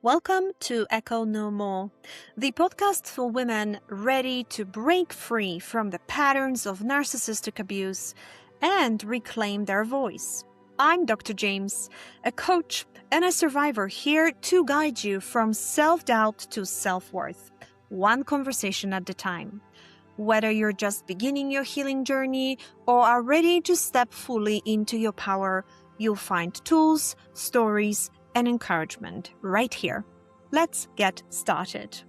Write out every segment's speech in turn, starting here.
Welcome to Echo No More, the podcast for women ready to break free from the patterns of narcissistic abuse and reclaim their voice. I'm Dr. James, a coach and a survivor here to guide you from self-doubt to self-worth, one conversation at a time. Whether you're just beginning your healing journey or are ready to step fully into your power, you'll find tools, stories, and encouragement right here. Let's get started.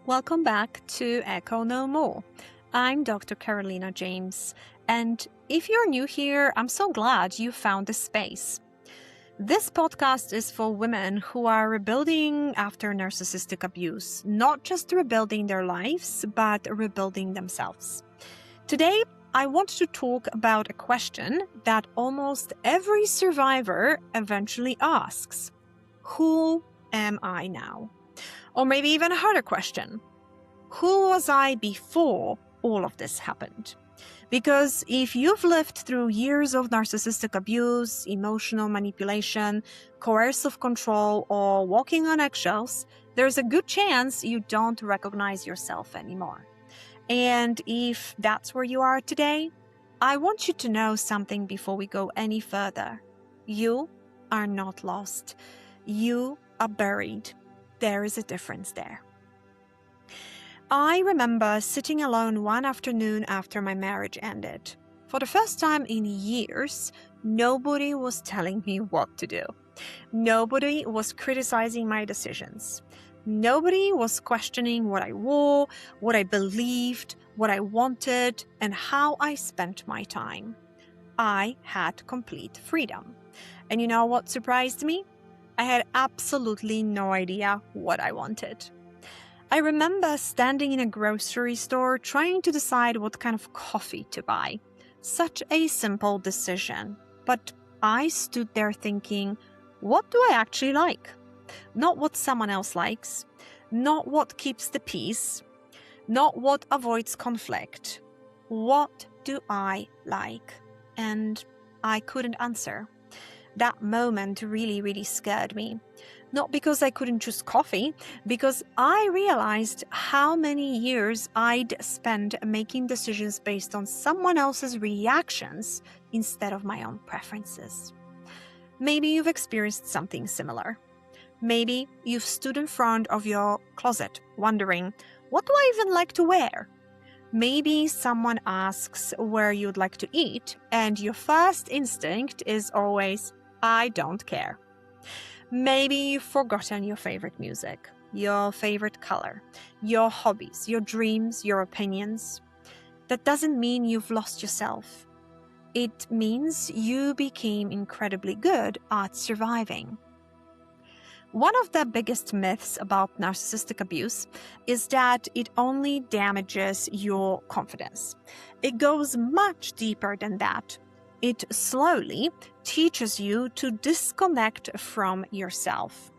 Welcome back to Echo No More. I'm Dr. Carolina James, and if you're new here, I'm so glad you found this space. This podcast is for women who are rebuilding after narcissistic abuse, not just rebuilding their lives, but rebuilding themselves. Today, I want to talk about a question that almost every survivor eventually asks. Who am I now? Or maybe even a harder question. Who was I before all of this happened? Because if you've lived through years of narcissistic abuse, emotional manipulation, coercive control, or walking on eggshells, there's a good chance you don't recognize yourself anymore. And if that's where you are today, I want you to know something before we go any further. You are not lost. You are buried. There is a difference there. I remember sitting alone one afternoon after my marriage ended. For the first time in years, nobody was telling me what to do. Nobody was criticizing my decisions. Nobody was questioning what I wore, what I believed, what I wanted, and how I spent my time. I had complete freedom. And you know what surprised me? I had absolutely no idea what I wanted. I remember standing in a grocery store trying to decide what kind of coffee to buy. Such a simple decision. But I stood there thinking, what do I actually like? Not what someone else likes, not what keeps the peace, not what avoids conflict. What do I like? And I couldn't answer. That moment really scared me. Not because I couldn't choose coffee, because I realized how many years I'd spent making decisions based on someone else's reactions instead of my own preferences. Maybe you've experienced something similar. Maybe you've stood in front of your closet wondering, what do I even like to wear? Maybe someone asks where you'd like to eat, and your first instinct is always, I don't care. Maybe you've forgotten your favorite music, your favorite color, your hobbies, your dreams, your opinions. That doesn't mean you've lost yourself. It means you became incredibly good at surviving. One of the biggest myths about narcissistic abuse is that it only damages your confidence. It goes much deeper than that. It slowly teaches you to disconnect from yourself.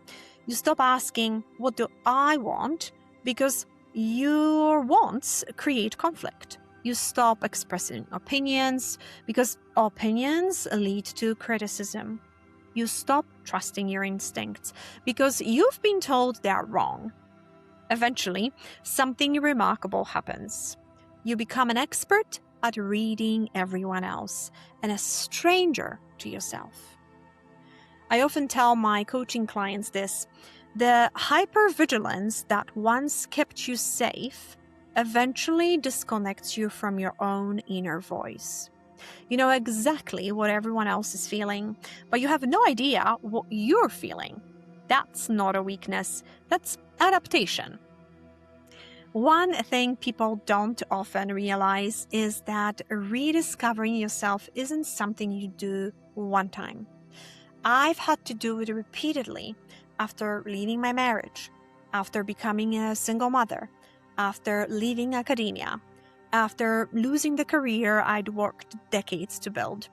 You stop asking, what do I want? Because your wants create conflict. You stop expressing opinions because opinions lead to criticism. You stop trusting your instincts because you've been told they're wrong. Eventually, something remarkable happens. You become an expert at reading everyone else and a stranger to yourself. I often tell my coaching clients this. The hypervigilance that once kept you safe eventually disconnects you from your own inner voice. You know exactly what everyone else is feeling, but you have no idea what you're feeling. That's not a weakness, that's adaptation. One thing people don't often realize is that rediscovering yourself isn't something you do one time. I've had to do it repeatedly after leaving my marriage, after becoming a single mother, after leaving academia, after losing the career I'd worked decades to build,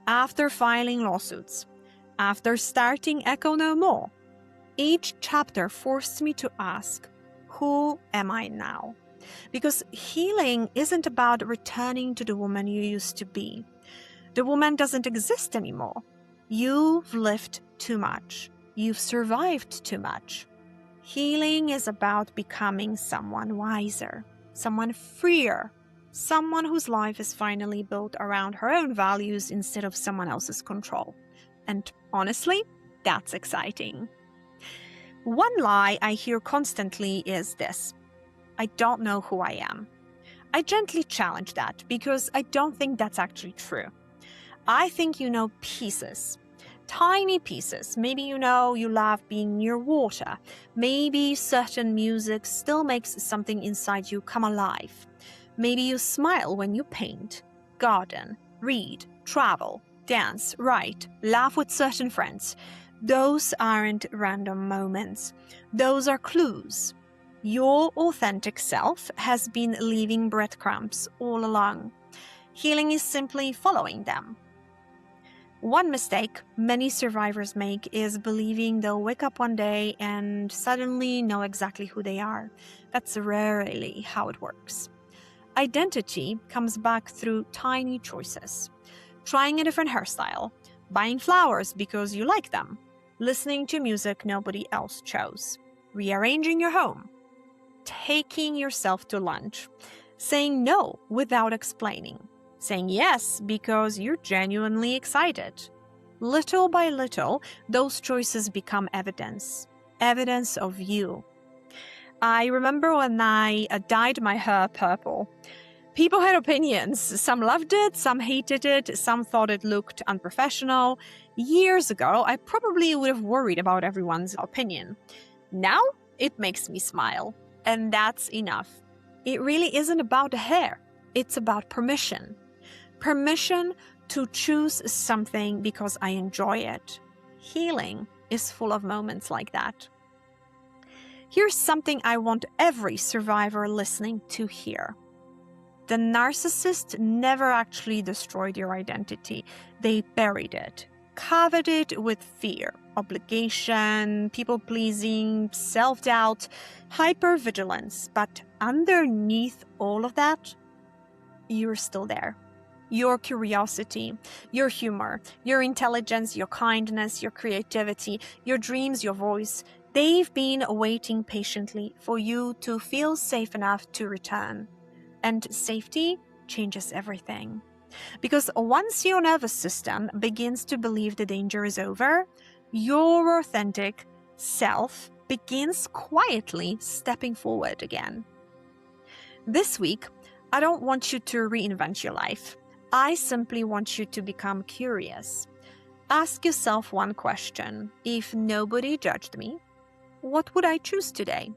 after filing lawsuits, after starting Echo No More. Each chapter forced me to ask, who am I now? Because healing isn't about returning to the woman you used to be. The woman doesn't exist anymore. You've lived too much. you've survived too much. Healing is about becoming someone wiser, someone freer, someone whose life is finally built around her own values instead of someone else's control. And honestly, that's exciting. One lie I hear constantly is this: I don't know who I am. I gently challenge that because I don't think that's actually true. I think you know pieces, tiny pieces. Maybe you know you love being near water. Maybe certain music still makes something inside you come alive. Maybe you smile when you paint, garden, read, travel, dance, write, laugh with certain friends. Those aren't random moments. Those are clues. Your authentic self has been leaving breadcrumbs all along. Healing is simply following them. One mistake many survivors make is believing they'll wake up one day and suddenly know exactly who they are. That's rarely how it works. Identity comes back through tiny choices. Trying a different hairstyle, buying flowers because you like them, listening to music nobody else chose, rearranging your home, taking yourself to lunch, saying no without explaining, saying yes because you're genuinely excited. Little by little, those choices become evidence of you. I remember when I dyed my hair purple. People had opinions. Some loved it, some hated it, some thought it looked unprofessional. Years ago, I probably would have worried about everyone's opinion. Now, it makes me smile. And that's enough. It really isn't about the hair. It's about permission. Permission to choose something because I enjoy it. Healing is full of moments like that. Here's something I want every survivor listening to hear. The narcissist never actually destroyed your identity. They buried it, covered it with fear, obligation, people-pleasing, self-doubt, hypervigilance. But underneath all of that, you're still there. Your curiosity, your humor, your intelligence, your kindness, your creativity, your dreams, your voice, they've been waiting patiently for you to feel safe enough to return. And safety changes everything. Because once your nervous system begins to believe the danger is over, your authentic self begins quietly stepping forward again. This week, I don't want you to reinvent your life. I simply want you to become curious. Ask yourself one question. If nobody judged me, what would I choose today?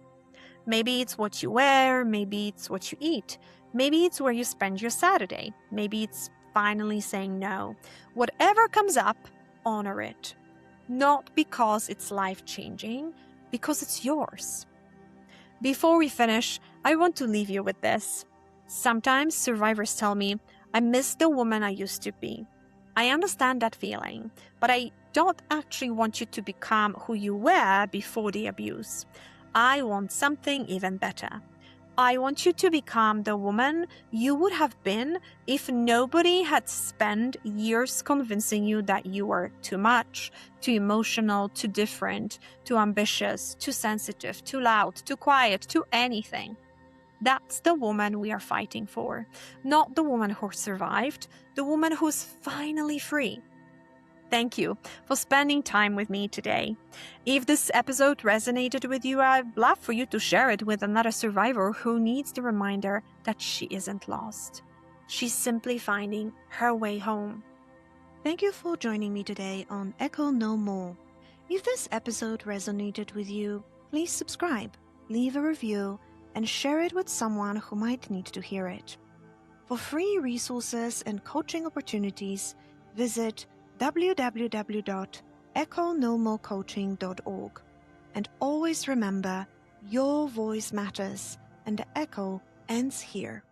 Maybe it's what you wear, maybe it's what you eat, maybe it's where you spend your Saturday, maybe it's finally saying no. Whatever comes up, honor it. Not because it's life-changing, because it's yours. Before we finish, I want to leave you with this. Sometimes survivors tell me, I miss the woman I used to be. I understand that feeling, but I don't actually want you to become who you were before the abuse. I want something even better. I want you to become the woman you would have been if nobody had spent years convincing you that you were too much, too emotional, too different, too ambitious, too sensitive, too loud, too quiet, too anything. That's the woman we are fighting for, not the woman who survived, the woman who's finally free. Thank you for spending time with me today. If this episode resonated with you, I'd love for you to share it with another survivor who needs the reminder that she isn't lost. She's simply finding her way home. Thank you for joining me today on Echo No More. If this episode resonated with you, please subscribe, leave a review, and share it with someone who might need to hear it. For free resources and coaching opportunities, visit www.echonomorecoaching.org. And always remember, your voice matters, and the echo ends here.